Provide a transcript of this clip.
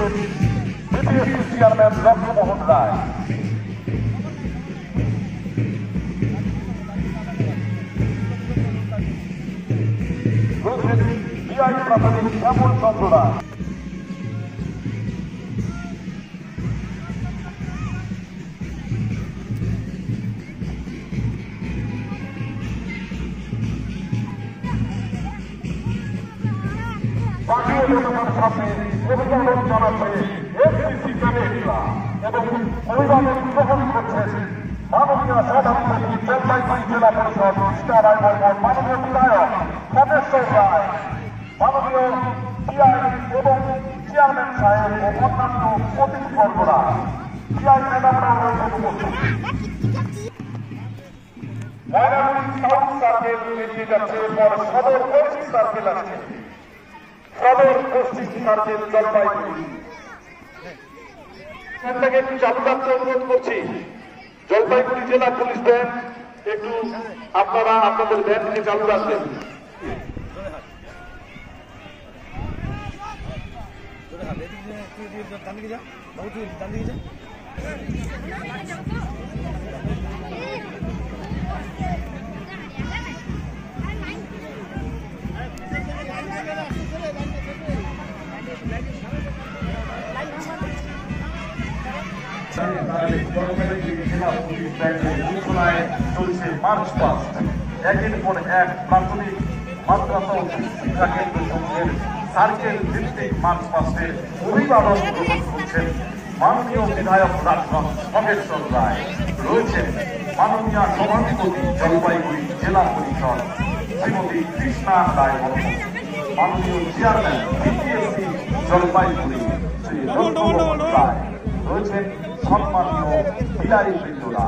রয়েছেন BPSC chairman Lakshmohan রায়। রয়েছেন বিআই প্রাথমিক শ্যামল চন্দ্র রায়। সামনে অভিভাবক জানাচ্ছে এফসিসি প্যানেলরা এবং অভিভাবক গ্রহণ করছেন মাননীয় সভাপতি জলপাইগুড়ি জেলা পরিষদ কৃষ্ণা রায় বর্মন, মাননীয় বিধায়ক কমেশ্বর রায়, মাননীয় পিআই এবং চেয়ারম্যান সাহেব ও অন্যান্য অতিথিবর্গরা। পিআই ম্যাডামরাও রয়েছেন উপস্থিত। ময়নাগুড়ি সাউথ সার্কেল এগিয়ে যাচ্ছে, এরপর সদর পশ্চিম সার্কেল আছে। সদর পশ্চিম সার্কেল জলপাইগুড়ি থেকে একটু চালু রাখতে অনুরোধ করছি। জলপাইগুড়ি জেলা পুলিশ ব্যান্ড একটু আপনারা আপনাদের ব্যান্ডকে চালু রাখবেন। চলছে মার্চ পাস্ট, একের পর এক প্রাথমিক মাদ্রাসা শিক্ষা কেন্দ্র সমূহের সার্কেল ভিত্তিক মার্চ পাস্টে অভিভাবক গ্রহণ করছেন মাননীয় বিধায়ক রাজগঞ্জ খগেশ্বর রায়। রয়েছেন মাননীয় সভাধিপতি জলপাইগুড়ি জেলা পরিষদ শ্রীমতী কৃষ্ণা রায় বর্মন, মাননীয় চেয়ারম্যান বিপিএসসি জলপাইগুড়ি শ্রী লক্ষ্মণমোহন রায়। রয়েছেন সম্মানীয় বিদায়ী বৃন্দরা।